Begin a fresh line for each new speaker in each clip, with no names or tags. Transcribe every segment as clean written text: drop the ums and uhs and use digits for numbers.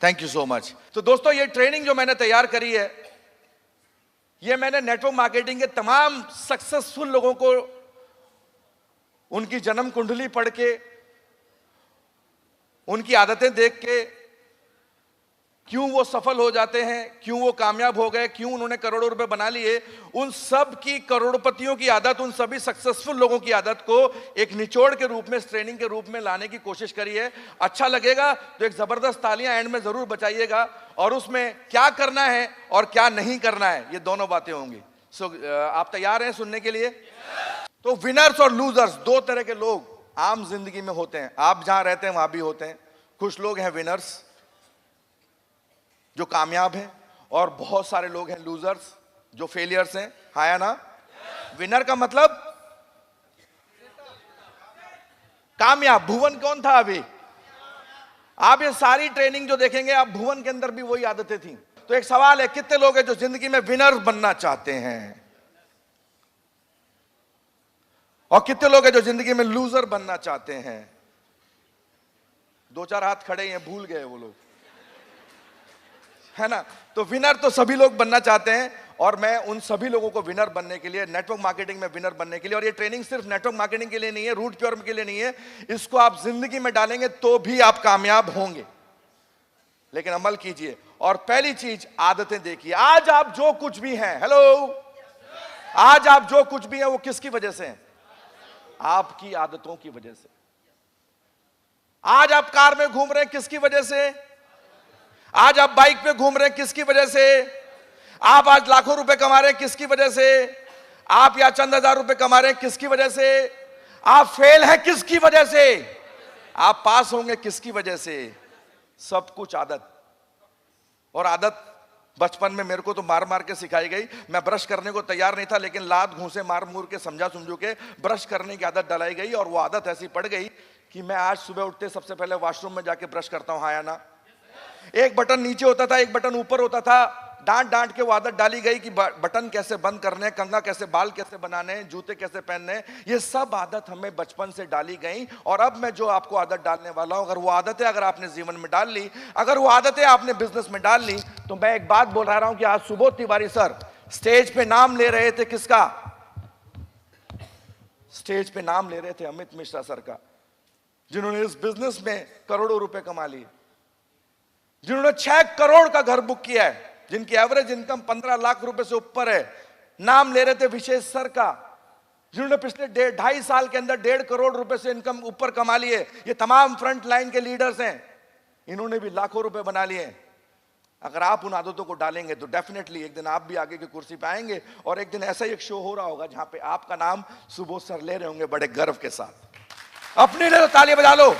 Thank you so much. तो दोस्तों, ये ट्रेनिंग जो मैंने तैयार करी है, ये मैंने नेटवर्क मार्केटिंग के तमाम सक्सेसफुल लोगों को उनकी जन्म कुंडली पढ़ के, उनकी आदतें देख के, क्यों वो सफल हो जाते हैं, क्यों वो कामयाब हो गए, क्यों उन्होंने करोड़ों रुपए बना लिए, उन सब की करोड़पतियों की आदत, उन सभी सक्सेसफुल लोगों की आदत को एक निचोड़ के रूप में, ट्रेनिंग के रूप में लाने की कोशिश करी है। अच्छा लगेगा तो एक जबरदस्त तालियां एंड में जरूर बचाइएगा, और उसमें क्या करना है और क्या नहीं करना है, ये दोनों बातें होंगी। आप तैयार हैं सुनने के लिए? तो विनर्स और लूजर्स, दो तरह के लोग आम जिंदगी में होते हैं। आप जहां रहते हैं वहां भी होते हैं। कुछ लोग हैं विनर्स जो कामयाब हैं, और बहुत सारे लोग हैं लूजर्स जो फेलियर्स हैं। हाँ या ना? विनर का मतलब कामयाब। भुवन कौन था अभी? आप ये सारी ट्रेनिंग जो देखेंगे, आप भुवन के अंदर भी वही आदतें थी। तो एक सवाल है, कितने लोग हैं जो जिंदगी में विनर बनना चाहते हैं, और कितने लोग हैं जो जिंदगी में लूजर बनना चाहते हैं? दो चार हाथ खड़े हैं, भूल गए वो लोग, है ना? तो विनर तो सभी लोग बनना चाहते हैं, और मैं उन सभी लोगों को विनर बनने के लिए, नेटवर्क मार्केटिंग में विनर बनने के लिए, और ये ट्रेनिंग सिर्फ नेटवर्क मार्केटिंग के लिए नहीं है, रूट प्योर के लिए नहीं है, इसको आप जिंदगी में डालेंगे तो भी आप कामयाब होंगे। लेकिन अमल कीजिए, और पहली चीज आदतें देखिए। आज आप जो कुछ भी हैं, हेलो, आज आप जो कुछ भी हैं वो किसकी वजह से हैं? आपकी आदतों की वजह से। आज आप कार में घूम रहे हैं, किसकी वजह से? आज आप बाइक पे घूम रहे हैं, किसकी वजह से? आप आज लाखों रुपए कमा रहे हैं, किसकी वजह से? आप या चंद हजार रुपए कमा रहे हैं, किसकी वजह से? आप फेल हैं, किसकी वजह से? आप पास होंगे, किसकी वजह से? सब कुछ आदत। और आदत बचपन में मेरे को तो मार मार के सिखाई गई। मैं ब्रश करने को तैयार नहीं था, लेकिन लात घूंसे मार मूर के, समझा समझू के ब्रश करने की आदत डलाई गई, और वो आदत ऐसी पड़ गई कि मैं आज सुबह उठते सबसे पहले वॉशरूम में जाके ब्रश करता हूं। हाँ या ना? एक बटन नीचे होता था, एक बटन ऊपर होता था। डांट डांट के वो आदत डाली गई कि बटन कैसे बंद करने, कंघा कैसे, बाल कैसे बनाने, जूते कैसे पहनने, ये सब आदत हमें बचपन से डाली गई। और अब मैं जो आपको आदत डालने वाला हूं, अगर वो आदतें अगर आपने जीवन में डाल ली, अगर वो आदतें आपने बिजनेस में डाल ली, तो मैं एक बात बोल रहा हूं कि आज सुबोध तिवारी सर स्टेज पे नाम ले रहे थे, किसका? स्टेज पे नाम ले रहे थे अमित मिश्रा सर का, जिन्होंने इस बिजनेस में करोड़ों रुपए कमा लिए, जिन्होंने 6 करोड़ का घर बुक किया है, जिनकी एवरेज इनकम 15 लाख रुपए से ऊपर है। नाम ले रहे थे विशेष सर का, जिन्होंने पिछले 2.5 साल के अंदर 1.5 करोड़ रुपए से इनकम ऊपर कमा लिए। ये तमाम फ्रंट लाइन के लीडर्स हैं, इन्होंने भी लाखों रुपए बना लिए। अगर आप उन आदतों को डालेंगे तो डेफिनेटली एक दिन आप भी आगे की कुर्सी पे आएंगे, और एक दिन ऐसा ही एक शो हो रहा होगा जहां पे आपका नाम सुबोध सर ले रहे होंगे बड़े गर्व के साथ। अपने लिए तो तालियां बजा लो।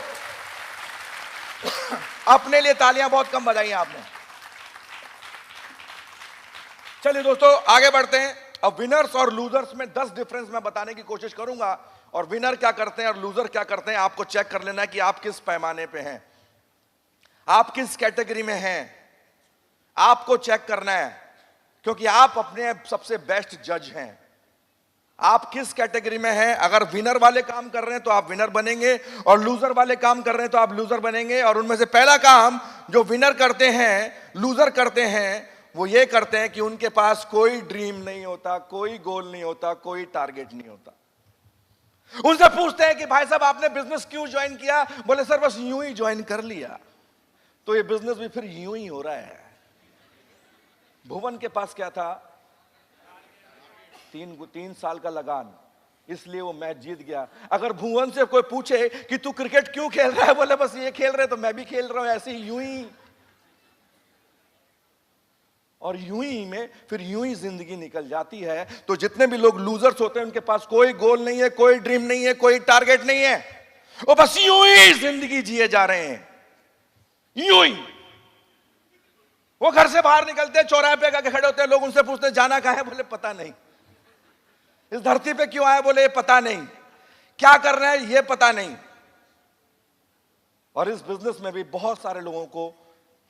अपने लिए तालियां बहुत कम बजाई आपने। चलिए दोस्तों, आगे बढ़ते हैं। अब विनर्स और लूजर्स में 10 डिफरेंस मैं बताने की कोशिश करूंगा, और विनर क्या करते हैं और लूजर क्या करते हैं, आपको चेक कर लेना है कि आप किस पैमाने पे हैं, आप किस कैटेगरी में हैं, आपको चेक करना है, क्योंकि आप अपने सबसे बेस्ट जज हैं। आप किस कैटेगरी में हैं? अगर विनर वाले काम कर रहे हैं तो आप विनर बनेंगे, और लूजर वाले काम कर रहे हैं तो आप लूजर बनेंगे। और उनमें से पहला काम जो विनर करते हैं, लूजर करते हैं, वो ये करते हैं कि उनके पास कोई ड्रीम नहीं होता, कोई गोल नहीं होता, कोई टारगेट नहीं होता। उनसे पूछते हैं कि भाई साहब आपने बिजनेस क्यों ज्वाइन किया? बोले सर बस यूं ही ज्वाइन कर लिया। तो ये बिजनेस भी फिर यूं ही हो रहा है। भुवन के पास क्या था? 3 साल का लगान, इसलिए वो मैच जीत गया। अगर भुवन से कोई पूछे कि तू क्रिकेट क्यों खेल रहा है, बोले बस ये खेल रहे तो मैं भी खेल रहा हूं, ऐसे ही यूं ही। और यूं ही में फिर यूं ही जिंदगी निकल जाती है। तो जितने भी लोग लूजर्स होते हैं उनके पास कोई गोल नहीं है, कोई ड्रीम नहीं है, कोई टारगेट नहीं है, वो बस यूं ही जिंदगी जिए जा रहे हैं, यूं ही। वो घर से बाहर निकलते हैं, चौराहे पे आके खड़े होते हैं, लोग उनसे पूछते हैं जाना कहां है? बोले पता नहीं। इस धरती पे क्यों आए? बोले पता नहीं। क्या कर रहे हैं? ये पता नहीं। और इस बिजनेस में भी बहुत सारे लोगों को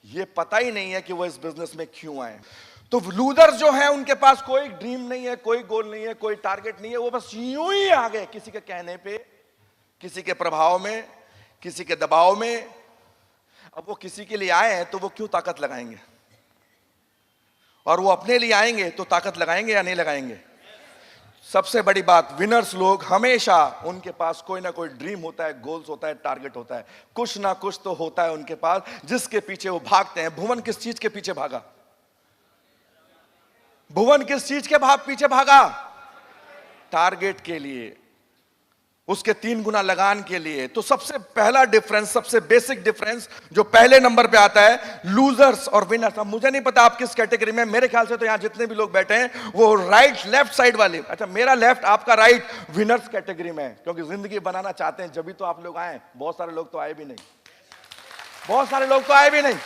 ये पता ही नहीं है कि वो इस बिजनेस में क्यों आए। तो लूजर्स जो हैं उनके पास कोई ड्रीम नहीं है, कोई गोल नहीं है, कोई टारगेट नहीं है, वो बस यूं ही आ गए, किसी के कहने पे, किसी के प्रभाव में, किसी के दबाव में। अब वो किसी के लिए आए हैं तो वो क्यों ताकत लगाएंगे, और वो अपने लिए आएंगे तो ताकत लगाएंगे या नहीं लगाएंगे। सबसे बड़ी बात, विनर्स लोग हमेशा उनके पास कोई ना कोई ड्रीम होता है, गोल्स होता है, टारगेट होता है, कुछ ना कुछ तो होता है उनके पास जिसके पीछे वो भागते हैं। भुवन किस चीज के पीछे भागा? भुवन किस चीज के पीछे भागा? टारगेट के लिए, उसके 3 गुना लगान के लिए। तो सबसे पहला डिफरेंस, सबसे बेसिक डिफरेंस जो पहले नंबर पे आता है, लूजर्स और विनर्स। अब मुझे नहीं पता आप किस कैटेगरी में, मेरे ख्याल से तो यहां जितने भी लोग बैठे हैं वो राइट लेफ्ट साइड वाले, अच्छा मेरा लेफ्ट आपका राइट, विनर्स कैटेगरी में, क्योंकि जिंदगी बनाना चाहते हैं जब भी तो आप लोग आए। बहुत सारे लोग तो आए भी नहीं, बहुत सारे लोग तो आए भी नहीं,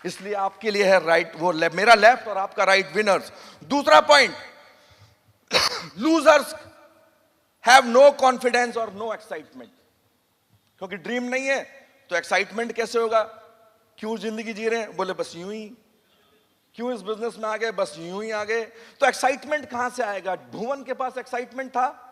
इसलिए आपके लिए है राइट, वो मेरा लेफ्ट और आपका राइट, विनर्स। दूसरा point, losers have no confidence और नो एक्साइटमेंट, क्योंकि ड्रीम नहीं है तो एक्साइटमेंट कैसे होगा? क्यों जिंदगी जी रहे हैं? बोले बस यूं ही। क्यों इस बिजनेस में आ गए? बस यूं ही आ गए। तो एक्साइटमेंट कहां से आएगा? भुवन के पास एक्साइटमेंट था,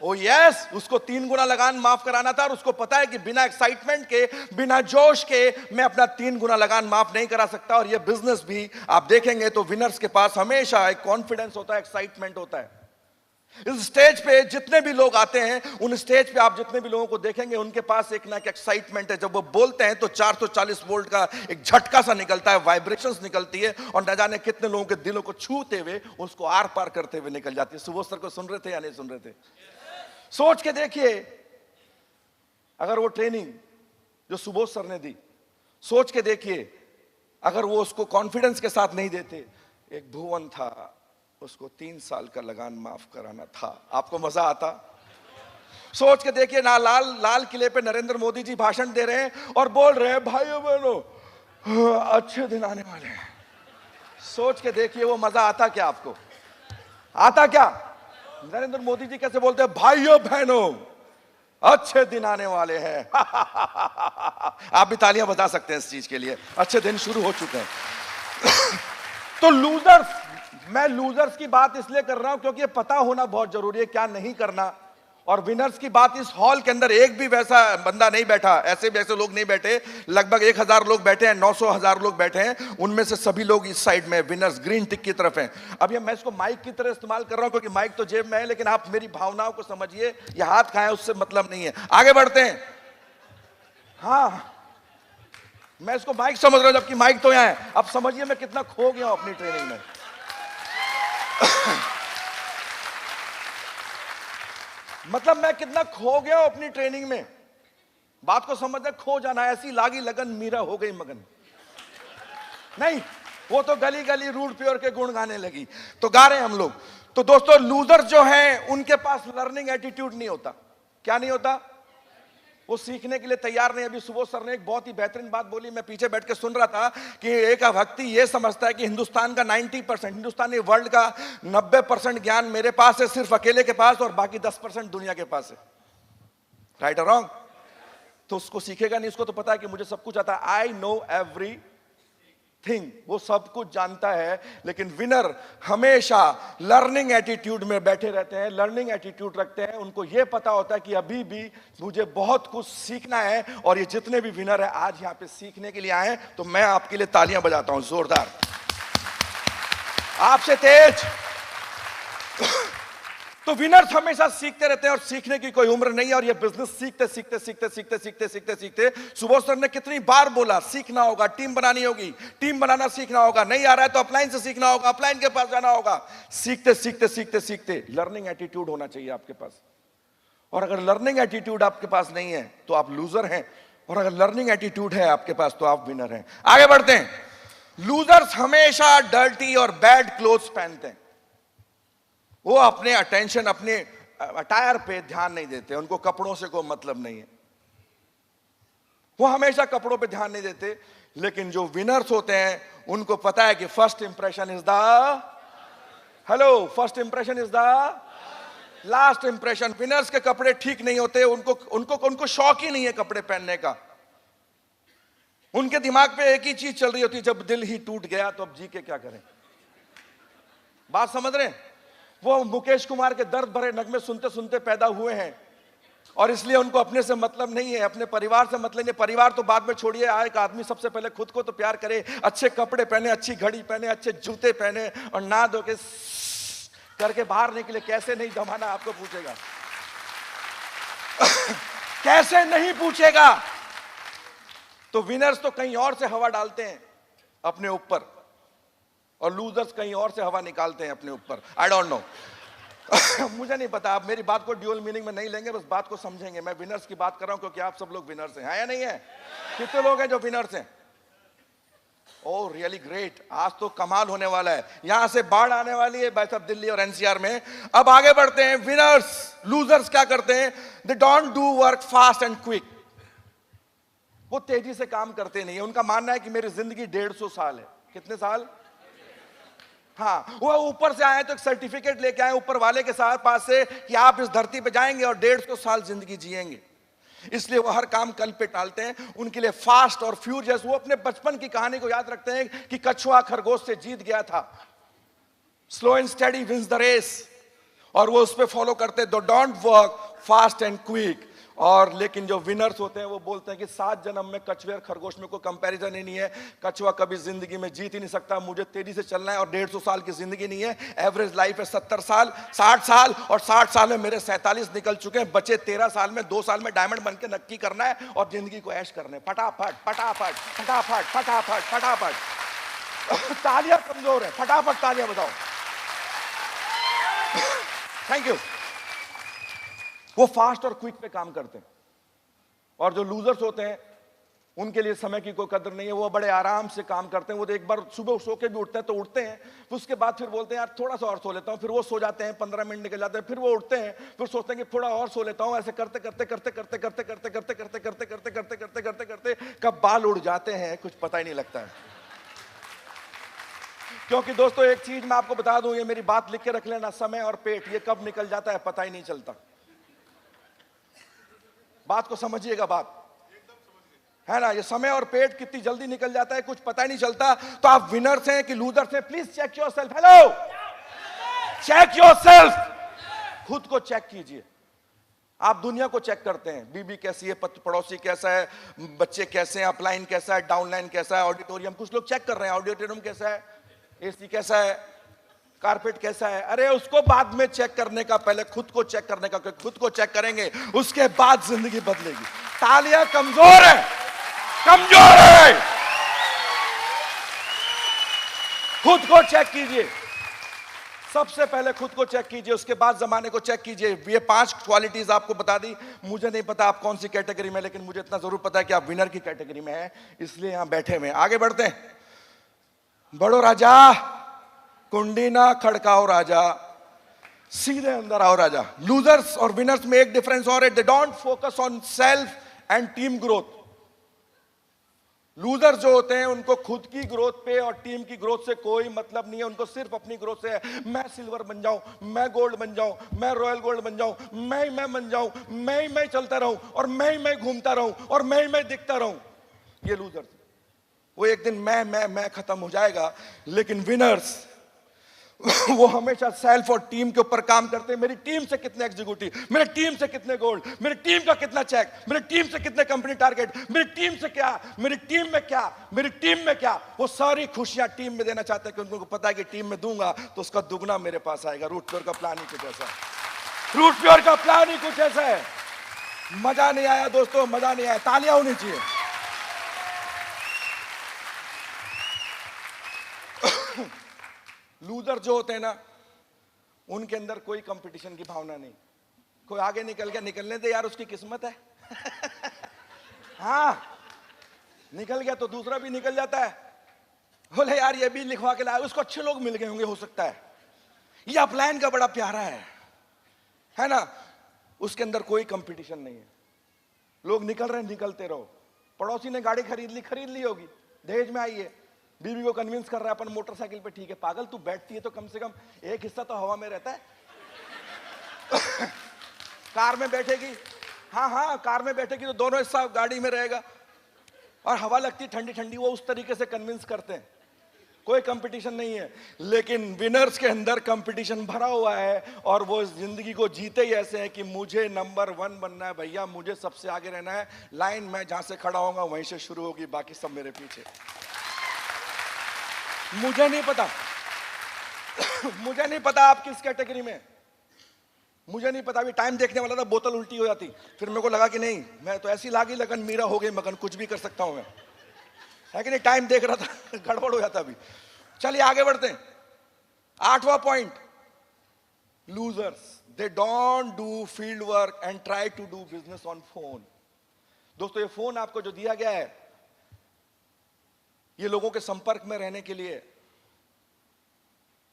ओ यस, उसको 3 गुना लगान माफ कराना था, और उसको पता है कि बिना एक्साइटमेंट के, बिना जोश के मैं अपना 3 गुना लगान माफ नहीं करा सकता। और ये बिजनेस भी आप देखेंगे तो विनर्स के पास हमेशा एक कॉन्फिडेंस होता है, एक्साइटमेंट होता है। इस स्टेज पे जितने भी लोग आते हैं, उन स्टेज पे आप जितने भी लोगों को देखेंगे उनके पास एक ना एक एक्साइटमेंट है। जब वो बोलते हैं तो 440 वोल्ट का एक झटका सा निकलता है, वाइब्रेशंस निकलती है, और न जाने कितने लोगों के दिलों को छूते हुए उसको आर पार करते हुए निकल जाती है। सुबोध सर को सुन रहे थे या नहीं सुन रहे थे? सोच के देखिए, अगर वो ट्रेनिंग जो सुबोध सर ने दी, सोच के देखिए, अगर वो उसको कॉन्फिडेंस के साथ नहीं देते, एक भुवन था, उसको 3 साल का लगान माफ कराना था, आपको मजा आता? सोच के देखिए ना, लाल किले पे नरेंद्र मोदी जी भाषण दे रहे हैं और बोल रहे हैं भाइयों बहनों अच्छे दिन आने वाले हैं। सोच के देखिए वो मजा आता क्या आपको? आता क्या? नरेंद्र मोदी जी कैसे बोलते हैं, भाइयों बहनों अच्छे दिन आने वाले हैं। आप भी तालियां बजा सकते हैं इस चीज के लिए, अच्छे दिन शुरू हो चुके हैं। तो लूजर्स, मैं लूजर्स की बात इसलिए कर रहा हूं क्योंकि ये पता होना बहुत जरूरी है क्या नहीं करना। और विनर्स की बात, इस हॉल के अंदर एक भी वैसा बंदा नहीं बैठा, ऐसे वैसे लोग नहीं बैठे, लगभग 1000 लोग बैठे हैं, 900 लोग बैठे हैं, उनमें से सभी लोग इस साइड में विनर्स ग्रीन टिक की तरफ हैं। अब ये मैं इसको माइक की तरह इस्तेमाल कर रहा हूं क्योंकि माइक तो जेब में है, लेकिन आप मेरी भावनाओं को समझिए, ये हाथ कहां है उससे मतलब नहीं है। आगे बढ़ते हैं। हाँ, मैं इसको माइक समझ रहा हूं जबकि माइक तो यहां है। अब समझिए मैं कितना खो गया हूं अपनी ट्रेनिंग में। मतलब मैं कितना खो गया हूं अपनी ट्रेनिंग में। बात को समझना, खो जाना, ऐसी लागी लगन मीरा हो गई मगन नहीं, वो तो गली गली रूट प्योर के गुण गाने लगी, तो गा रहे हैं हम लोग। तो दोस्तों, लूजर जो हैं उनके पास लर्निंग एटीट्यूड नहीं होता। क्या नहीं होता? वो सीखने के लिए तैयार नहीं। अभी सुबोध सर ने एक बहुत ही बेहतरीन बात बोली, मैं पीछे बैठ के सुन रहा था कि एक व्यक्ति ये समझता है कि हिंदुस्तान का 90%, हिंदुस्तानी वर्ल्ड का 90% ज्ञान मेरे पास है, सिर्फ अकेले के पास, और बाकी 10% दुनिया के पास है। राइट और रॉन्ग? तो उसको सीखेगा नहीं, उसको तो पता है कि मुझे सब कुछ आता है, आई नो एवरी थिंग, वो सब कुछ जानता है। लेकिन विनर हमेशा लर्निंग एटीट्यूड में बैठे रहते हैं, लर्निंग एटीट्यूड रखते हैं। उनको यह पता होता है कि अभी भी मुझे बहुत कुछ सीखना है, और ये जितने भी विनर है आज यहां पे सीखने के लिए आए हैं, तो मैं आपके लिए तालियां बजाता हूं जोरदार, आपसे तेज। तो विनर्स हमेशा सीखते रहते हैं, और सीखने की कोई उम्र नहीं है। और ये बिजनेस सीखते सीखते सीखते सीखते सीखते सीखते सीखते, सुबोध सर ने कितनी बार बोला, सीखना होगा, टीम बनानी होगी, टीम बनाना सीखना होगा, नहीं आ रहा है तो अपलाइन से सीखना होगा, अपलाइन के पास जाना होगा। सीखते सीखते सीखते सीखते लर्निंग एटीट्यूड होना चाहिए आपके पास। और अगर लर्निंग एटीट्यूड आपके पास नहीं है तो आप लूजर हैं, और अगर लर्निंग एटीट्यूड है आपके पास तो आप विनर हैं। आगे बढ़ते हैं। लूजर्स हमेशा डर्टी और बैड क्लोथ्स पहनते हैं। वो अपने अटेंशन, अपने अटायर पे ध्यान नहीं देते, उनको कपड़ों से कोई मतलब नहीं है, वो हमेशा कपड़ों पे ध्यान नहीं देते। लेकिन जो विनर्स होते हैं उनको पता है कि first impression is the, hello, first impression is the last impression. Winners के कपड़े ठीक नहीं होते, उनको उनको उनको शौक ही नहीं है कपड़े पहनने का। उनके दिमाग पे एक ही चीज चल रही होती है, जब दिल ही टूट गया तो अब जी के क्या करें। बात समझ रहे हैं? वो मुकेश कुमार के दर्द भरे नगमे सुनते सुनते पैदा हुए हैं, और इसलिए उनको अपने से मतलब नहीं है, अपने परिवार से मतलब नहीं। परिवार तो बाद में छोड़िए, एक आदमी सबसे पहले खुद को तो प्यार करे, अच्छे कपड़े पहने, अच्छी घड़ी पहने, अच्छे जूते पहने और नहा धो के करके बाहर निकले। कैसे नहीं जमाना आपको पूछेगा कैसे नहीं पूछेगा। तो विनर्स तो कहीं और से हवा डालते हैं अपने ऊपर और लूजर्स कहीं और से हवा निकालते हैं अपने ऊपर। आई डोंट नो मुझे नहीं पता, आप मेरी बात को ड्यूअल मीनिंग में नहीं लेंगे, बस बात को समझेंगे। मैं विनर्स की बात कर रहा हूं क्योंकि आप सब लोग विनर्स हैं, है या नहीं है? कितने लोग हैं जो विनर्स हैं? ओह रियली ग्रेट, आज तो कमाल होने वाला है। यहां से बाढ़ आने वाली है भाई साहब दिल्ली और एनसीआर में। अब आगे बढ़ते हैं। विनर्स, लूजर्स क्या करते हैं? दे don't do work fast and quick. वो तेजी से काम करते नहीं है। उनका मानना है कि मेरी जिंदगी 150 साल है। कितने साल? हाँ, वो ऊपर से आए तो एक सर्टिफिकेट लेके आए ऊपर वाले के साथ पास से कि आप इस धरती पे जाएंगे और 150 साल जिंदगी जिएंगे। इसलिए वो हर काम कल पे टालते हैं। उनके लिए फास्ट और फ्यूरियस। वो अपने बचपन की कहानी को याद रखते हैं कि कछुआ खरगोश से जीत गया था। Slow and steady wins the race. और वो उस पे फॉलो करते। Though don't work fast and quick. और लेकिन जो विनर्स होते हैं वो बोलते हैं कि 7 जन्म में कछुए और खरगोश में कोई कंपैरिजन ही नहीं है। कछुआ कभी जिंदगी में जीत ही नहीं सकता, मुझे तेजी से चलना है। और 150 साल की जिंदगी नहीं है, एवरेज लाइफ है 70 साल, 60 साल। और 60 साल में मेरे 47 निकल चुके हैं। बचे 13 साल में 2 साल में डायमंड बन के नक्की करना है और जिंदगी को ऐश करना है। फटाफट फटाफट फटाफट फटाफट फटाफट। तालियां कमजोर है, फटाफट तालियां बजाओ। Thank you. वो फास्ट और क्विक पे काम करते हैं। और जो लूजर्स होते हैं उनके लिए समय की कोई कदर नहीं है। वो बड़े आराम से काम करते हैं। वो एक बार सुबह सो के भी उठते हैं तो उठते हैं, फिर उसके बाद फिर बोलते हैं यार थोड़ा सा और सो लेता हूं। फिर वो सो जाते हैं, 15 मिनट निकल जाते हैं, फिर वो उठते हैं, फिर सोचते हैं कि थोड़ा और सो लेता हूं। ऐसे करते करते करते करते करते करते करते करते करते करते करते करते करते करते कब बाल उड़ जाते हैं कुछ पता ही नहीं लगता है। क्योंकि दोस्तों एक चीज मैं आपको बता दूं, ये मेरी बात लिख के रख लेना, समय और पेट ये कब निकल जाता है पता ही नहीं चलता। बात को समझिएगा, बात है ना, ये समय और पेट कितनी जल्दी निकल जाता है कुछ पता ही नहीं चलता। तो आप विनर्स हैं कि लूजर्स हैं? Please check yourself. Hello, check yourself. खुद को चेक कीजिए। आप दुनिया को चेक करते हैं, बीबी कैसी है, पड़ोसी कैसा है, बच्चे कैसे हैं, अपलाइन कैसा है, डाउनलाइन कैसा है, ऑडिटोरियम, कुछ लोग चेक कर रहे हैं ऑडिटोरियम कैसा है, एसी कैसा है, कारपेट कैसा है। अरे उसको बाद में चेक करने का, पहले खुद को चेक करने का। खुद को चेक करेंगे उसके बाद जिंदगी बदलेगी। तालियां कमजोर है, कमजोर है। खुद को चेक कीजिए, सबसे पहले खुद को चेक कीजिए, उसके बाद जमाने को चेक कीजिए। ये 5 क्वालिटीज आपको बता दी। मुझे नहीं पता आप कौन सी कैटेगरी में, लेकिन मुझे इतना जरूर पता है कि आप विनर की कैटेगरी में हैं, इसलिए यहां बैठे हुए हैं। आगे बढ़ते हैं। बड़ो राजा, कुंडी ना खड़काओ राजा, सीधे अंदर आओ राजा। लूजर्स और विनर्स में एक डिफरेंस और है, they don't focus on self and team growth. Losers जो होते हैं उनको खुद की ग्रोथ पे और टीम की ग्रोथ से कोई मतलब नहीं है। उनको सिर्फ अपनी ग्रोथ से है। मैं सिल्वर बन जाऊं, मैं गोल्ड बन जाऊं, मैं रॉयल गोल्ड बन जाऊं, मैं बन जाऊं, मैं चलता रहूं और मैं घूमता रहूं और मैं दिखता रहूं। ये लूजर्स, वो एक दिन मैं खत्म हो जाएगा। लेकिन विनर्स वो हमेशा सेल्फ और टीम के ऊपर काम करते हैं। मेरी टीम से कितने एग्जीक्यूटिव, मेरी टीम से कितने गोल्ड, मेरी टीम का कितना चेक, मेरी टीम से कितने कंपनी टारगेट, मेरी टीम से क्या, मेरी टीम में क्या, मेरी टीम में क्या। वो सारी खुशियां टीम में देना चाहते हैं क्योंकि उनको पता है कि टीम में दूंगा तो उसका दुगना मेरे पास आएगा। रूट प्योर का प्लान ही कुछ ऐसा है। रूट प्योर का प्लान ही कुछ ऐसा है। मजा नहीं आया दोस्तों, मजा नहीं आया। तालियां होनी चाहिए। लूजर जो होते हैं ना, उनके अंदर कोई कंपटीशन की भावना नहीं। कोई आगे निकल गया, निकलने दे यार, उसकी किस्मत है। हाँ, निकल गया तो दूसरा भी निकल जाता है। बोले यार ये भी लिखवा के लाया, उसको अच्छे लोग मिल गए होंगे हो सकता है। ये अपलाइन का बड़ा प्यारा है ना। उसके अंदर कोई कंपटीशन नहीं है। लोग निकल रहे हैं, निकलते रहो। पड़ोसी ने गाड़ी खरीद ली होगी, दहेज में आई है, बीवी को कन्विंस कर रहा है अपन मोटरसाइकिल पे, ठीक है पागल तू बैठती है तो कम से कम एक हिस्सा तो हवा में रहता है। कार में बैठेगी, हाँ कार में बैठेगी तो दोनों हिस्सा गाड़ी में रहेगा और हवा लगती ठंडी ठंडी। वो उस तरीके से कन्विंस करते हैं। कोई कंपटीशन नहीं है, लेकिन विनर्स के अंदर कंपटीशन भरा हुआ है और वो जिंदगी को जीते ही ऐसे हैं कि मुझे नंबर 1 बनना है भैया, मुझे सबसे आगे रहना है, लाइन मैं जहां से खड़ा होऊंगा वहीं से शुरू होगी, बाकी सब मेरे पीछे। मुझे नहीं पता मुझे नहीं पता आप किस कैटेगरी में, मुझे नहीं पता। अभी टाइम देखने वाला था, बोतल उल्टी हो जाती, फिर मेरे को लगा कि नहीं, मैं तो ऐसी लागी लगन, मीरा हो गई मगन, कुछ भी कर सकता हूं मैं, है कि नहीं। टाइम देख रहा था गड़बड़ हो जाता अभी। चलिए आगे बढ़ते हैं। 8वां point, losers they don't do field work and try to do business on phone. दोस्तों, ये फोन आपको जो दिया गया है, ये लोगों के संपर्क में रहने के लिए,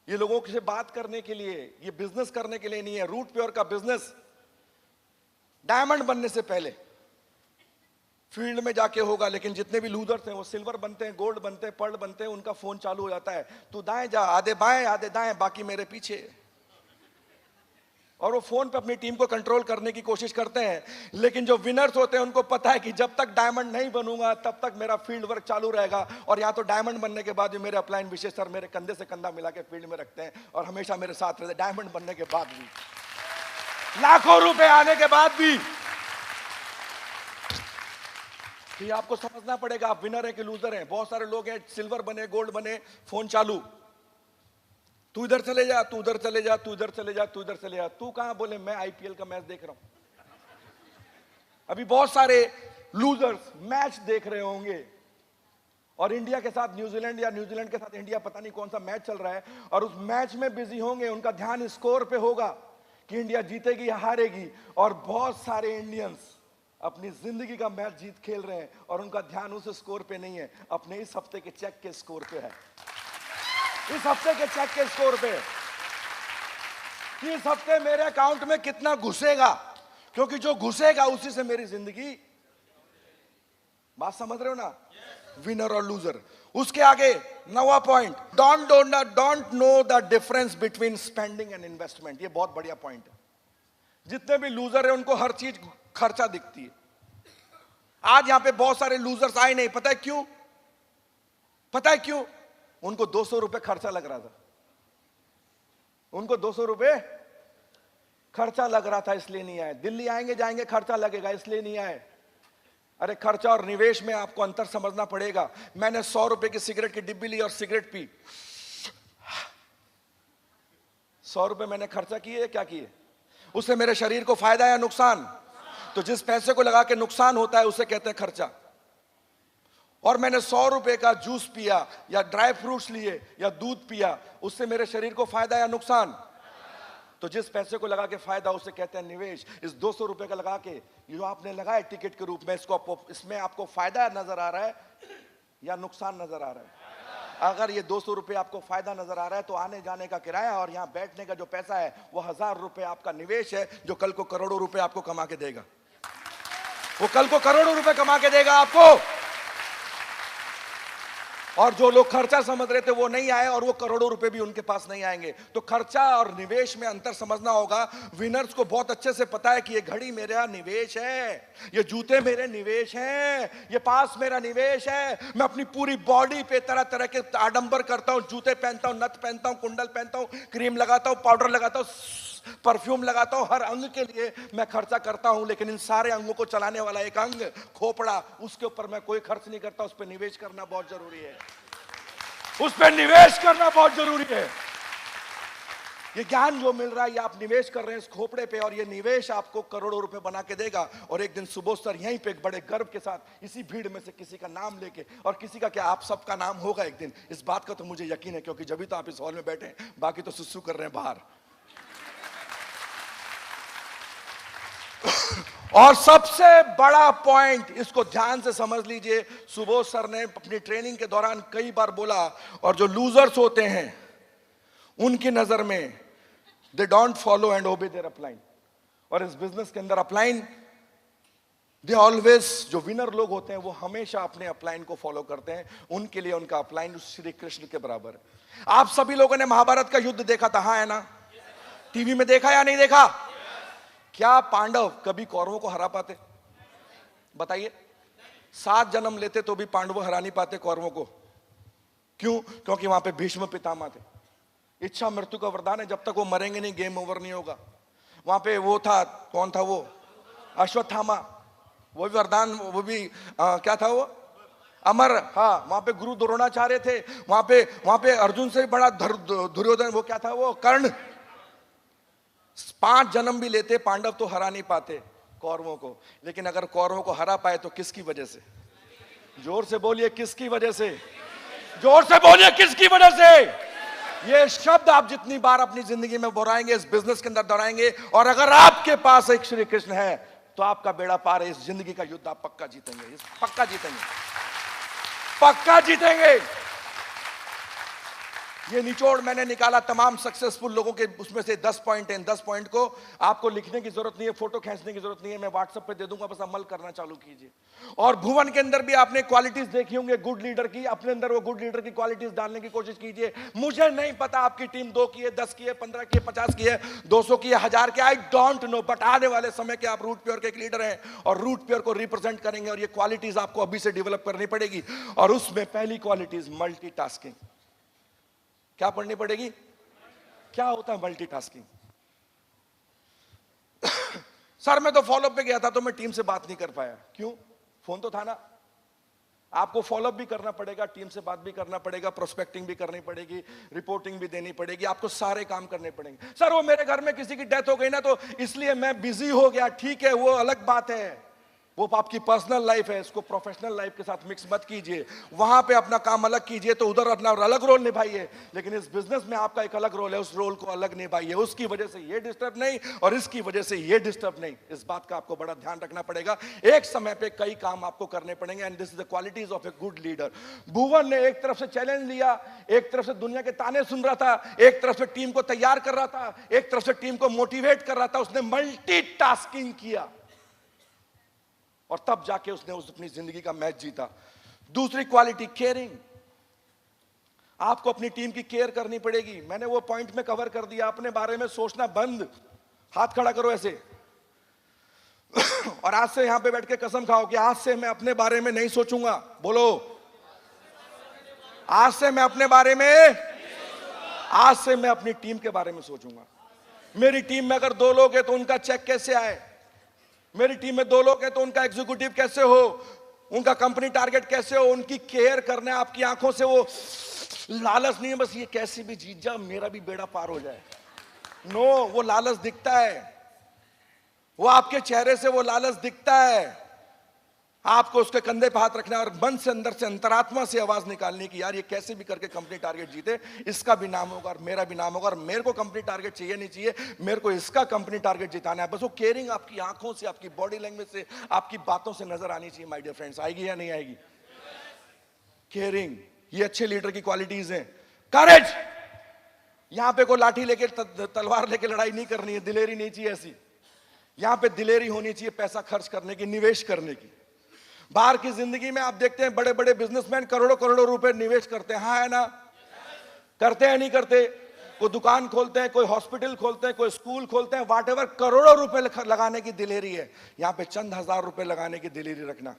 ये लोगों से बात करने के लिए, ये बिजनेस करने के लिए नहीं है। रूट प्योर का बिजनेस डायमंड बनने से पहले फील्ड में जाके होगा, लेकिन जितने भी लूजर्स हैं वो सिल्वर बनते हैं, गोल्ड बनते हैं, पर्ल बनते हैं, उनका फोन चालू हो जाता है, तू दाएं जा, आधे बाएं आधे दाएं, बाकी मेरे पीछे। और वो फोन पे अपनी टीम को कंट्रोल करने की कोशिश करते हैं, लेकिन जो विनर्स होते हैं उनको पता है कि जब तक डायमंड नहीं बनूंगा तब तक मेरा फील्ड वर्क चालू रहेगा। और या तो डायमंड बनने के बाद भी मेरे अपलाइन विशेष सर मेरे कंधे से कंधा मिला के फील्ड में रखते हैं और हमेशा मेरे साथ रहते, डायमंड बनने के बाद भी, लाखों रुपए आने के बाद भी। तो ये आपको समझना पड़ेगा, आप विनर है कि लूजर हैं। बहुत सारे लोग हैं सिल्वर बने, गोल्ड बने, फोन चालू, तू इधर चले जा, तू उधर चले जा, तू इधर चले जा, तू इधर चले जा। तू कहां बोले मैं आईपीएल का मैच देख रहा हूं। अभी बहुत सारे लूजर्स मैच देख रहे होंगे और इंडिया के साथ न्यूजीलैंड या न्यूजीलैंड के साथ इंडिया, पता नहीं कौन सा मैच चल रहा है, और उस मैच में बिजी होंगे, उनका ध्यान स्कोर पे होगा कि इंडिया जीतेगी या हारेगी। और बहुत सारे इंडियंस अपनी जिंदगी का मैच जीत खेल रहे हैं और उनका ध्यान उस स्कोर पे नहीं है, अपने इस हफ्ते के चेक के स्कोर पे है, इस हफ्ते के चेक के स्कोर पे कि इस हफ्ते मेरे अकाउंट में कितना घुसेगा, क्योंकि जो घुसेगा उसी से मेरी जिंदगी। बात समझ रहे हो ना, विनर और लूजर। उसके आगे 9वां point, don't know the difference between spending and investment. ये बहुत बढ़िया पॉइंट है। जितने भी लूजर है उनको हर चीज खर्चा दिखती है। आज यहां पे बहुत सारे लूजर्स आए नहीं, पता है क्यों? पता है क्यों? उनको 200 रुपए खर्चा लग रहा था, उनको 200 रुपए खर्चा लग रहा था, इसलिए नहीं आए। दिल्ली आएंगे जाएंगे खर्चा लगेगा, इसलिए नहीं आए। अरे खर्चा और निवेश में आपको अंतर समझना पड़ेगा। मैंने 100 रुपए की सिगरेट की डिब्बी ली और सिगरेट पी, 100 रुपए मैंने खर्चा किए, क्या किए? उससे मेरे शरीर को फायदा या नुकसान? तो जिस पैसे को लगा के नुकसान होता है उसे कहते हैं खर्चा। और मैंने 100 रुपए का जूस पिया या ड्राई फ्रूट्स लिए या दूध पिया, उससे मेरे शरीर को फायदा या नुकसान? तो जिस पैसे को लगा के फायदा उसे कहते हैं निवेश। इस 200 रुपए का लगा के जो आपने लगाया टिकट के रूप में, इसमें आपको फायदा नजर आ रहा है या नुकसान नजर आ रहा है? अगर ये 200 रुपए आपको फायदा नजर आ रहा है तो आने जाने का किराया और यहां बैठने का जो पैसा है वो 1000 रुपए आपका निवेश है, जो कल को करोड़ों रुपए आपको कमा के देगा। वो कल को करोड़ों रुपए कमा के देगा आपको। और जो लोग खर्चा समझ रहे थे वो नहीं आए और वो करोड़ों रुपए भी उनके पास नहीं आएंगे। तो खर्चा और निवेश में अंतर समझना होगा। विनर्स को बहुत अच्छे से पता है कि ये घड़ी मेरा निवेश है, ये जूते मेरे निवेश हैं, ये पास मेरा निवेश है। मैं अपनी पूरी बॉडी पे तरह तरह के आडंबर करता हूं, जूते पहनता हूं, नथ पहनता हूं, कुंडल पहनता हूं, क्रीम लगाता हूं, पाउडर लगाता हूं, परफ्यूम लगाता हूं, हर अंग के लिए मैं खर्चा करता हूं। लेकिन इन सारे अंगों को चलाने वाला एक अंग, खोपड़ा, उसके ऊपर मैं कोई खर्च नहीं करता। उस पर निवेश करना बहुत जरूरी है, उस पर निवेश करना बहुत जरूरी है। ये ज्ञान जो मिल रहा है ये आप निवेश कर रहे हैं इस खोपड़े पे, और ये निवेश आपको करोड़ों रुपए बना के देगा। और एक दिन सुबोध सर यहीं पे एक बड़े गर्व के साथ इसी भीड़ में से किसी का नाम लेके, और किसी का क्या, आप सबका नाम होगा एक दिन, इस बात का तो मुझे यकीन है, क्योंकि जब भी तो आप इस हॉल में बैठे हैं, बाकी तो सुसु कर रहे हैं बाहर। और सबसे बड़ा पॉइंट, इसको ध्यान से समझ लीजिए, सुबोध सर ने अपनी ट्रेनिंग के दौरान कई बार बोला, और जो लूजर्स होते हैं उनकी नजर में दे डोंट फॉलो एंड ओबे देयर अपलाइन। और इस बिजनेस के अंदर अपलाइन, दे ऑलवेज, जो विनर लोग होते हैं वो हमेशा अपने अपलाइन को फॉलो करते हैं। उनके लिए उनका अपलाइन श्री कृष्ण के बराबर है। आप सभी लोगों ने महाभारत का युद्ध देखा था, हाँ है ना? टीवी में देखा या नहीं देखा? क्या पांडव कभी कौरवों को हरा पाते? बताइए। 7 जन्म लेते तो भी पांडवों हरा नहीं पाते कौरवों को। क्यों? क्योंकि वहां पे भीष्म पितामह थे। इच्छा मृत्यु का वरदान है, जब तक वो मरेंगे नहीं गेम ओवर नहीं होगा। वहां पे वो था, कौन था वो? अश्वत्थामा, वो भी वरदान, वो भी क्या था वो? अमर। हाँ, वहां पे गुरु द्रोणाचार्य थे, वहां पे अर्जुन से बड़ा दुर्योधन, वो क्या था वो? कर्ण। 5 जन्म भी लेते पांडव तो हरा नहीं पाते कौरवों को, लेकिन अगर कौरवों को हरा पाए तो किसकी वजह से? जोर से बोलिए, किसकी वजह से? जोर से बोलिए, किसकी वजह से? ये शब्द आप जितनी बार अपनी जिंदगी में दोहराएंगे, इस बिजनेस के अंदर दोहराएंगे, और अगर आपके पास एक श्री कृष्ण है तो आपका बेड़ा पार है। इस जिंदगी का युद्ध आप पक्का जीतेंगे, पक्का जीतेंगे, पक्का जीतेंगे। ये निचोड़ मैंने निकाला तमाम सक्सेसफुल लोगों के, उसमें से 10 पॉइंट हैं। 10 पॉइंट को आपको लिखने की जरूरत नहीं है, फोटो खींचने की जरूरत नहीं है, मैं व्हाट्सएप पे दे दूंगा, बस अमल करना चालू कीजिए। और भुवन के अंदर भी आपने क्वालिटीज देखी होंगे गुड लीडर की, अपने अंदर वो गुड लीडर की क्वालिटीज डालने की कोशिश कीजिए। मुझे नहीं पता आपकी टीम 2 की है, 10 की है, 15 की है, 50 की है, 200 की है, 1000 की, आई डोंट नो, बट आने वाले समय के आप रूट प्योर के एक लीडर हैं और रूट प्योर को रिप्रेजेंट करेंगे, और ये क्वालिटीज आपको अभी से डेवलप करनी पड़ेगी। और उसमें पहली क्वालिटीज मल्टीटास्किंग। क्या पढ़नी पड़ेगी? क्या होता है मल्टीटास्किंग? सर मैं तो फॉलोअप पे गया था तो मैं टीम से बात नहीं कर पाया। क्यों? फोन तो था ना। आपको फॉलोअप भी करना पड़ेगा, टीम से बात भी करना पड़ेगा, प्रोस्पेक्टिंग भी करनी पड़ेगी, रिपोर्टिंग भी देनी पड़ेगी, आपको सारे काम करने पड़ेंगे। सर वो मेरे घर में किसी की डेथ हो गई ना तो इसलिए मैं बिजी हो गया। ठीक है, वो अलग बात है, वो आपकी पर्सनल लाइफ है, इसको प्रोफेशनल लाइफ के साथ मिक्स मत कीजिए। वहां पे अपना काम अलग कीजिए तो उधर अपना अलग रोल निभाइए, लेकिन इस बिजनेस में आपका एक अलग रोल है, उस रोल को अलग निभाइए। उसकी वजह से ये डिस्टर्ब नहीं और इसकी वजह से ये डिस्टर्ब नहीं। इस बात का आपको बड़ा ध्यान रखना पड़ेगा। एक समय पे कई काम आपको करने पड़ेंगे, and this is the qualities of a good leader. Bhuvan ने एक तरफ से चैलेंज लिया, एक तरफ से दुनिया के ताने सुन रहा था, एक तरफ से टीम को तैयार कर रहा था, एक तरफ से टीम को मोटिवेट कर रहा था। उसने मल्टीटास्किंग किया और तब जाके उसने अपनी जिंदगी का मैच जीता। दूसरी क्वालिटी केयरिंग। आपको अपनी टीम की केयर करनी पड़ेगी। मैंने वो पॉइंट में कवर कर दिया। अपने बारे में सोचना बंद। हाथ खड़ा करो ऐसे और आज से यहां पे बैठ के कसम खाओ कि आज से मैं अपने बारे में नहीं सोचूंगा। बोलो, आज से मैं अपने बारे में, आज से मैं अपनी टीम के बारे में सोचूंगा। मेरी टीम में अगर 2 लोग हैं तो उनका चेक कैसे आए, मेरी टीम में 2 लोग हैं तो उनका एग्जीक्यूटिव कैसे हो, उनका कंपनी टारगेट कैसे हो, उनकी केयर करना है। आपकी आंखों से वो लालच नहीं है बस ये कैसे भी जीत जा, मेरा भी बेड़ा पार हो जाए। नो, वो लालच दिखता है, वो आपके चेहरे से वो लालच दिखता है। आपको उसके कंधे पे हाथ रखना है और मन से, अंदर से, अंतरात्मा से आवाज निकालनी कि यार ये कैसे भी करके कंपनी टारगेट जीते, इसका भी नाम होगा और मेरा भी नाम होगा। और मेरे को कंपनी टारगेट चाहिए नहीं चाहिए, मेरे को इसका कंपनी टारगेट जिताना है। बस वो केयरिंग आपकी आंखों से, आपकी बॉडी लैंग्वेज से, आपकी बातों से नजर आनी चाहिए। माय डियर फ्रेंड्स, आएगी या नहीं आएगी? केयरिंग, ये अच्छे लीडर की क्वालिटीज हैं। करेज, यहां पे कोई लाठी लेके, तलवार लेके लड़ाई नहीं करनी है, दिलेरी नहीं चाहिए ऐसी। यहां पे दिलेरी होनी चाहिए पैसा खर्च करने की, निवेश करने की। बाहर की जिंदगी में आप देखते हैं बड़े बड़े बिजनेसमैन करोड़ों करोड़ों रुपए निवेश करते हैं। हाँ है ना? करते हैं नहीं करते? कोई दुकान खोलते हैं, कोई हॉस्पिटल खोलते हैं, कोई स्कूल खोलते हैं, व्हाटएवर, करोड़ों रुपए लगाने की दिलेरी है। यहां पे चंद हजार रुपए लगाने की दिलेरी रखना।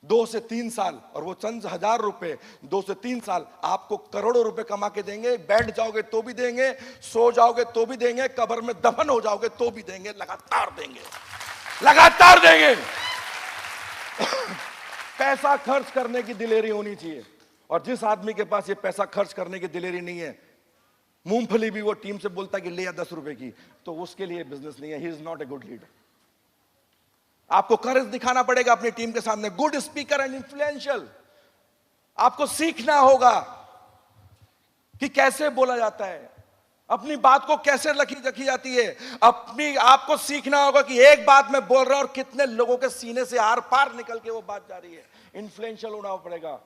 2 से 3 साल, और वो चंद हजार रुपए 2 से 3 साल आपको करोड़ों रुपए कमा के देंगे। बैठ जाओगे तो भी देंगे, सो जाओगे तो भी देंगे, कब्र में दफन हो जाओगे तो भी देंगे। लगातार देंगे, लगातार देंगे। पैसा खर्च करने की दिलेरी होनी चाहिए। और जिस आदमी के पास ये पैसा खर्च करने की दिलेरी नहीं है, मूंगफली भी वो टीम से बोलता है कि ले या 10 रुपए की, तो उसके लिए बिजनेस नहीं है। He is not a good leader. आपको करेज दिखाना पड़ेगा अपनी टीम के सामने। Good speaker and influential. आपको सीखना होगा कि कैसे बोला जाता है, अपनी बात को कैसे रखी जाती है। अपनी आपको सीखना होगा कि एक बात मैं बोल रहा हूं और कितने लोगों के सीने से आर पार निकल के वो बात जा रही है। इन्फ्लुएंशियल होना पड़ेगा।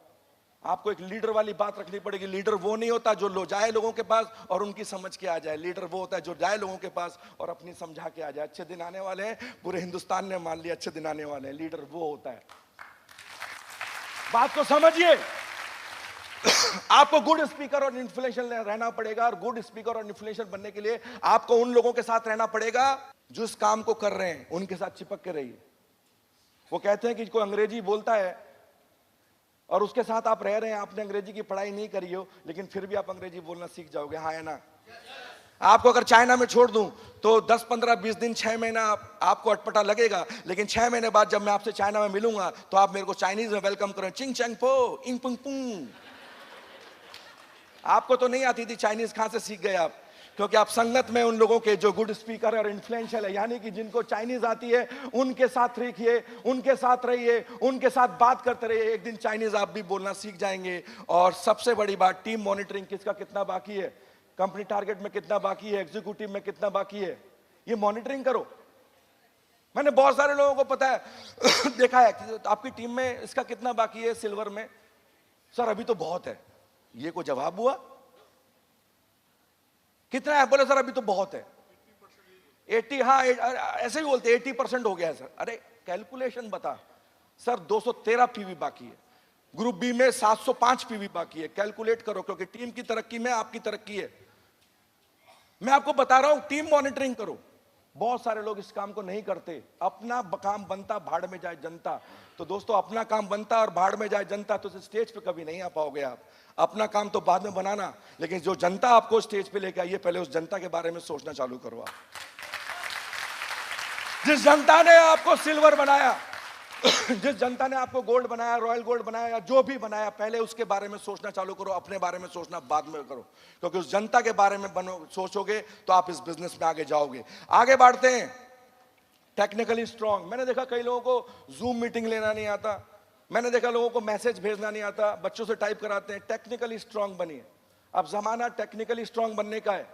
आपको एक लीडर वाली बात रखनी पड़ेगी। लीडर वो नहीं होता जो जाए लोगों के पास और उनकी समझ के आ जाए। लीडर वो होता है जो जाए लोगों के पास और अपनी समझा के आ जाए। अच्छे दिन आने वाले हैं, पूरे हिंदुस्तान ने मान लिया अच्छे दिन आने वाले हैं। लीडर वो होता है। बात को समझिए। आपको गुड स्पीकर और इन्फ्लुएंशियल रहना पड़ेगा, और गुड स्पीकर और इन्फ्लुएंशियल बनने के लिए आपको उन लोगों के साथ रहना पड़ेगा जो इस काम को कर रहे हैं, उनके साथ चिपक के रहिए। वो कहते हैं कि कोई अंग्रेजी बोलता है और उसके साथ आप रह रहे हैं, आपने अंग्रेजी की पढ़ाई नहीं करी हो, लेकिन फिर भी आप अंग्रेजी बोलना सीख जाओगे, हाँ है ना? आपको अगर चाइना में छोड़ दूं तो 10, 15, 20 दिन, 6 महीना आपको अटपटा लगेगा, लेकिन 6 महीने बाद जब मैं आपसे चाइना में मिलूंगा तो आप मेरे को चाइनीज में वेलकम करें, चिंग चैंग पो, इंग पुंग पुंग। आपको तो नहीं आती थी चाइनीज, कहां से सीख गए आप? क्योंकि आप संगत में उन लोगों के जो गुड स्पीकर और इन्फ्लुएंशियल है, यानी कि जिनको चाइनीज आती है, उनके साथ रहिए, उनके साथ रहिए, उनके साथ बात करते रहिए, एक दिन चाइनीज आप भी बोलना सीख जाएंगे। और सबसे बड़ी बात, टीम मॉनिटरिंग, किसका कितना बाकी है, कंपनी टारगेट में कितना बाकी है, एग्जीक्यूटिव में कितना बाकी है, ये मॉनिटरिंग करो। मैंने बहुत सारे लोगों को पता है देखा है कि आपकी टीम में इसका कितना बाकी है सिल्वर में, सर अभी तो बहुत है। ये को जवाब हुआ? कितना है? बोले सर अभी तो बहुत है, 80, हाँ ऐसे ही बोलते 80% हो गया है सर। अरे कैलकुलेशन बता सर, 213 पीवी बाकी है, ग्रुप बी में 705 पीवी बाकी है, कैलकुलेट करो, क्योंकि टीम की तरक्की में आपकी तरक्की है। मैं आपको बता रहा हूं, टीम मॉनिटरिंग करो। बहुत सारे लोग इस काम को नहीं करते। अपना काम बनता, भाड़ में जाए जनता। तो दोस्तों, अपना काम बनता और भाड़ में जाए जनता, तो स्टेज पे कभी नहीं आ पाओगे आप। अपना काम तो बाद में बनाना, लेकिन जो जनता आपको स्टेज पे लेके आई है, पहले उस जनता के बारे में सोचना चालू करो आप। जिस जनता ने आपको सिल्वर बनाया, जिस जनता ने आपको गोल्ड बनाया, रॉयल गोल्ड बनाया, या जो भी बनाया, पहले उसके बारे में सोचना चालू करो, अपने बारे में सोचना बाद में करो। क्योंकि उस जनता के बारे में सोचोगे तो आप इस बिजनेस में आगे जाओगे। आगे बढ़ते हैं। Technically strong. मैंने देखा कई लोगों को जूम मीटिंग लेना नहीं आता, मैंने देखा लोगों को मैसेज भेजना नहीं आता, बच्चों से टाइप कराते हैं। टेक्निकली स्ट्रांग बनिए। अब जमाना टेक्निकली स्ट्रांग बनने का है।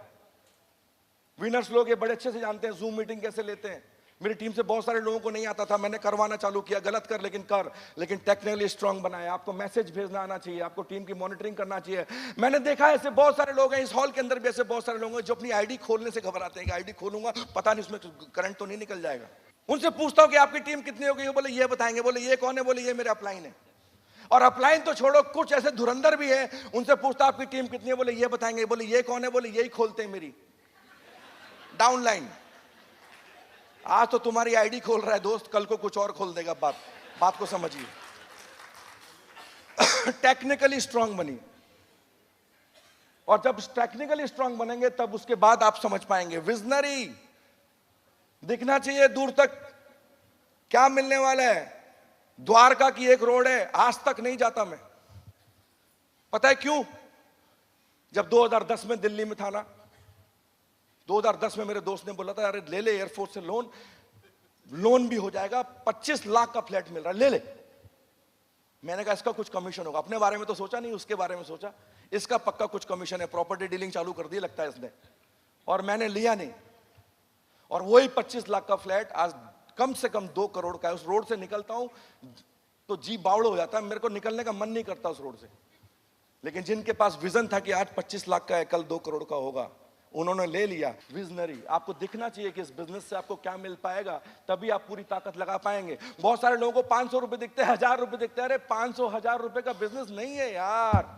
विनर्स लोग ये बड़े अच्छे से जानते हैं जूम मीटिंग कैसे लेते हैं। मेरी टीम से बहुत सारे लोगों को नहीं आता था, मैंने करवाना चालू किया, गलत कर लेकिन कर, लेकिन टेक्निकली स्ट्रांग बनाया। आपको मैसेज भेजना आना चाहिए, आपको टीम की मॉनिटरिंग करना चाहिए। मैंने देखा ऐसे बहुत सारे लोग हैं, इस हॉल के अंदर भी ऐसे बहुत सारे लोग हैं जो अपनी आईडी खोलने से घबराते हैं कि आईडी खोलूंगा पता नहीं उसमें करंट तो नहीं निकल जाएगा। उनसे पूछता हूं कि आपकी टीम कितनी हो गई, बोले ये बताएंगे, बोले ये कौन है, बोले ये मेरे अपलाइन है। और अपलाइन तो छोड़ो, कुछ ऐसे धुरंधर भी है, उनसे पूछता आपकी टीम कितनी है, बोले ये बताएंगे, बोले ये कौन है, बोले यही खोलते हैं मेरी डाउनलाइन। आज तो तुम्हारी आईडी खोल रहा है दोस्त, कल को कुछ और खोल देगा। बात को समझिए। टेक्निकली स्ट्रांग बनिए, और जब टेक्निकली स्ट्रांग बनेंगे तब उसके बाद आप समझ पाएंगे। विजनरी दिखना चाहिए दूर तक क्या मिलने वाला है। द्वारका की एक रोड है, आज तक नहीं जाता मैं, पता है क्यों? जब 2010 में दिल्ली में था ना, 2010 में मेरे दोस्त ने बोला था, अरे ले ले एयरफोर्स से लोन भी हो जाएगा, 25 लाख का फ्लैट मिल रहा है, ले ले। मैंने कहा इसका कुछ कमीशन होगा। अपने बारे में तो सोचा नहीं, उसके बारे में सोचा, इसका पक्का कुछ कमीशन है। प्रॉपर्टी डीलिंग चालू कर दी लगता है इसने, और मैंने लिया नहीं। और वही 25 लाख का फ्लैट आज कम से कम 2 करोड़ का है। उस रोड से निकलता हूं तो जी बावड़ हो जाता है, मेरे को निकलने का मन नहीं करता उस रोड से। लेकिन जिनके पास विजन था कि आज 25 लाख का है, कल 2 करोड़ का होगा, उन्होंने ले लिया। विजनरी। आपको दिखना चाहिए कि इस बिजनेस से आपको क्या मिल पाएगा, तभी आप पूरी ताकत लगा पाएंगे। बहुत सारे लोगों को 500 रुपए दिखते हैं, 1000 रुपए दिखते हैं। अरे 500-1000 रुपए का बिजनेस नहीं है यार।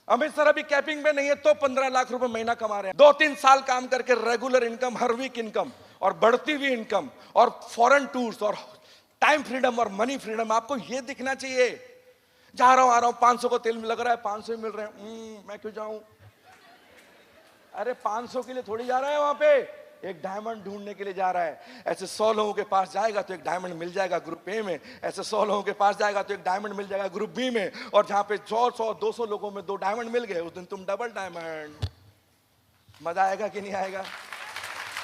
अमित सर अभी कैपिंग में नहीं है तो 15 लाख रुपए महीना कमा रहे हैं। 2-3 साल काम करके रेगुलर इनकम, हर वीक इनकम, और बढ़ती हुई इनकम, और फॉरेन टूर्स, और टाइम फ्रीडम, और मनी फ्रीडम। आपको ये दिखना चाहिए। जा रहा हूं, आ रहा हूं, 500 को तेल में लग रहा है, 500 ही मिल रहे हैं, मैं क्यों जाऊं? अरे 500 के लिए थोड़ी जा रहा है, वहां पे एक डायमंड ढूंढने के लिए जा रहा है। ऐसे 100 लोगों के पास जाएगा तो एक डायमंड मिल जाएगा ग्रुप ए में, ऐसे 100 लोगों के पास जाएगा तो एक डायमंड मिल जाएगा ग्रुप बी में, और जहां पे 100-200 लोगों में 2 डायमंड मिल गए, उस दिन तुम डबल डायमंड। मजा आएगा कि नहीं आएगा?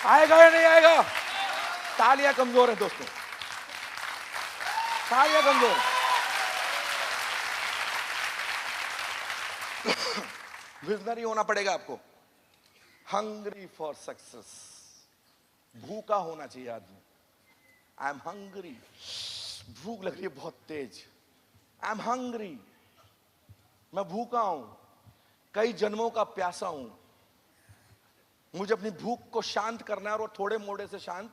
आएगा या नहीं आएगा? तालियां कमजोर है दोस्तों, तालियां कमजोर। विजनरी होना पड़ेगा आपको। Hungry for success. भूखा होना चाहिए आदमी। आई एम हंग्री, भूख लग रही है बहुत तेज। आई एम हंग्री, मैं भूखा हूं, कई जन्मों का प्यासा हूं। मुझे अपनी भूख को शांत करना है, और वो थोड़े मोड़े से शांत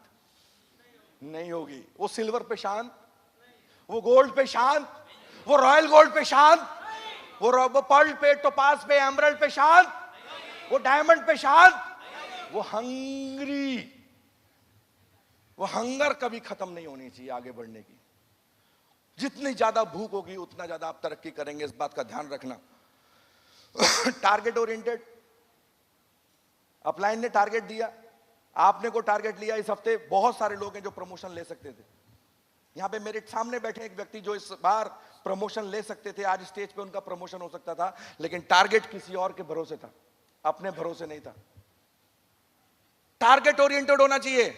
नहीं होगी। वो सिल्वर पे शांत, वो गोल्ड पे शांत, वो रॉयल गोल्ड पे शांत, वो पर्ल पे, टोपाज पे, एमरल्ड पे शांत, वो डायमंड पे शांत। वो हंग्री, वो हंगर कभी खत्म नहीं होनी चाहिए आगे बढ़ने की। जितनी ज्यादा भूख होगी उतना ज्यादा आप तरक्की करेंगे, इस बात का ध्यान रखना। टारगेट ओरिएंटेड, अपलाइन ने टारगेट दिया, आपने को टारगेट लिया। इस हफ्ते बहुत सारे लोग हैं जो प्रमोशन ले सकते थे। यहां पे मेरे सामने बैठे एक व्यक्ति जो इस बार प्रमोशन ले सकते थे, आज स्टेज पे उनका प्रमोशन हो सकता था, लेकिन टारगेट किसी और के भरोसे था, अपने भरोसे नहीं था। टारगेट ओरिएंटेड होना चाहिए।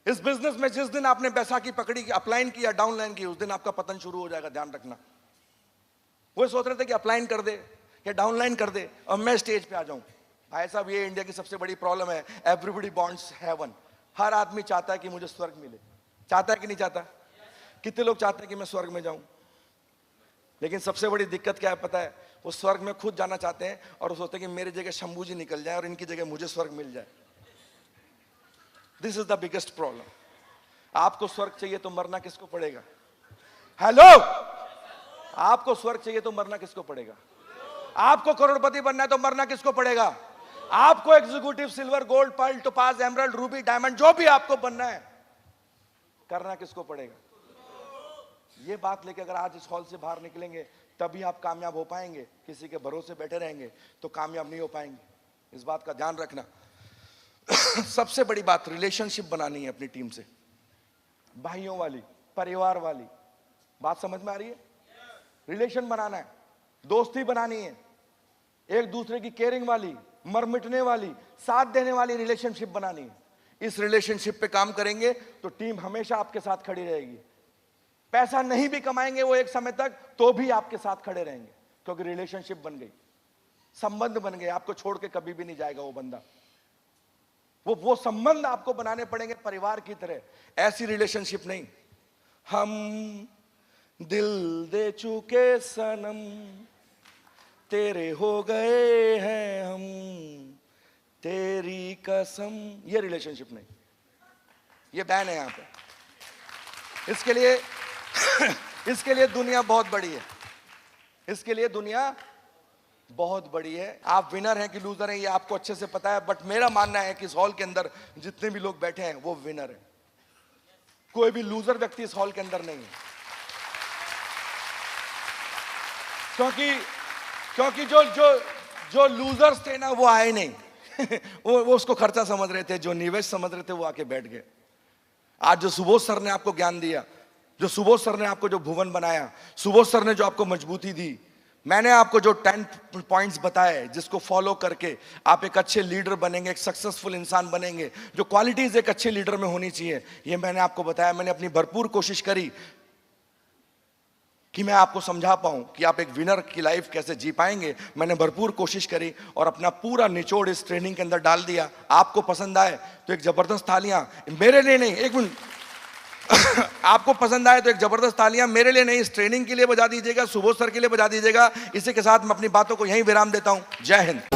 इस बिजनेस में जिस दिन आपने बैसाखी पकड़ी, अपलाइन की या डाउनलाइन की, उस दिन आपका पतन शुरू हो जाएगा, ध्यान रखना। वो सोच रहे थे कि अपलाइन कर दे या डाउनलाइन कर दे और मैं स्टेज पे आ जाऊं। भाई साहब, ये इंडिया की सबसे बड़ी प्रॉब्लम है, एवरीबॉडी वांट्स हेवन। हर आदमी चाहता है कि मुझे स्वर्ग मिले, चाहता है कि नहीं चाहता? कितने लोग चाहते हैं कि मैं स्वर्ग में जाऊं? लेकिन सबसे बड़ी दिक्कत क्या है पता है? वो स्वर्ग में खुद जाना चाहते हैं और वो सोचते हैं कि मेरी जगह शंभू जी निकल जाए और इनकी जगह मुझे स्वर्ग मिल जाए। This is the biggest problem. आपको स्वर्ग चाहिए तो मरना किसको पड़ेगा? हेलो, आपको स्वर्ग चाहिए तो मरना किसको पड़ेगा? आपको करोड़पति बनना है तो मरना किसको पड़ेगा? आपको executive, silver, gold, pearl, topaz, emerald, ruby, diamond, जो भी आपको बनना है, करना किसको पड़ेगा? ये बात लेके अगर आज इस हॉल से बाहर निकलेंगे तभी आप कामयाब हो पाएंगे। किसी के भरोसे बैठे रहेंगे तो कामयाब नहीं हो पाएंगे, इस बात का ध्यान रखना। सबसे बड़ी बात, रिलेशनशिप बनानी है अपनी टीम से, भाइयों वाली, परिवार वाली। बात समझ में आ रही है? रिलेशन बनाना है, दोस्ती बनानी है, एक दूसरे की केयरिंग वाली, मर मिटने वाली, साथ देने वाली रिलेशनशिप बनानी है। इस रिलेशनशिप पे काम करेंगे तो टीम हमेशा आपके साथ खड़ी रहेगी। पैसा नहीं भी कमाएंगे वो एक समय तक, तो भी आपके साथ खड़े रहेंगे, क्योंकि रिलेशनशिप बन गई, संबंध बन गए। आपको छोड़ के कभी भी नहीं जाएगा वो बंदा। वो संबंध आपको बनाने पड़ेंगे परिवार की तरह, ऐसी रिलेशनशिप नहीं। हम दिल दे चुके सनम, तेरे हो गए हैं हम, तेरी कसम, ये रिलेशनशिप नहीं। ये बैन है यहां पे। इसके लिए दुनिया बहुत बड़ी है, इसके लिए दुनिया बहुत बड़ी है। आप विनर हैं कि लूजर हैं ये आपको अच्छे से पता है, बट मेरा मानना है कि इस हॉल के अंदर जितने भी लोग बैठे हैं वो विनर है। कोई भी लूजर व्यक्ति इस हॉल के अंदर नहीं है, क्योंकि जो लूजर्स थे ना वो आए नहीं। वो उसको खर्चा समझ रहे थे, जो निवेश समझ रहे थे वो आके बैठ गए। आज जो सुबोध सर ने आपको ज्ञान दिया, जो सुबोध सर ने आपको जो भुवन बनाया, सुबोध सर ने जो आपको मजबूती दी, मैंने आपको जो 10 पॉइंट्स बताए जिसको फॉलो करके आप एक अच्छे लीडर बनेंगे, एक सक्सेसफुल इंसान बनेंगे, जो क्वालिटीज एक अच्छे लीडर में होनी चाहिए, ये मैंने आपको बताया। मैंने अपनी भरपूर कोशिश करी कि मैं आपको समझा पाऊं कि आप एक विनर की लाइफ कैसे जी पाएंगे। मैंने भरपूर कोशिश करी और अपना पूरा निचोड़ इस ट्रेनिंग के अंदर डाल दिया। आपको पसंद आए तो एक जबरदस्त तालियां, मेरे लिए नहीं, एक मिनट, आपको पसंद आए तो एक जबरदस्त तालियां मेरे लिए नहीं, इस ट्रेनिंग के लिए बजा दीजिएगा, सुबोध सर के लिए बजा दीजिएगा। इसी के साथ मैं अपनी बातों को यहीं विराम देता हूं। जय हिंद।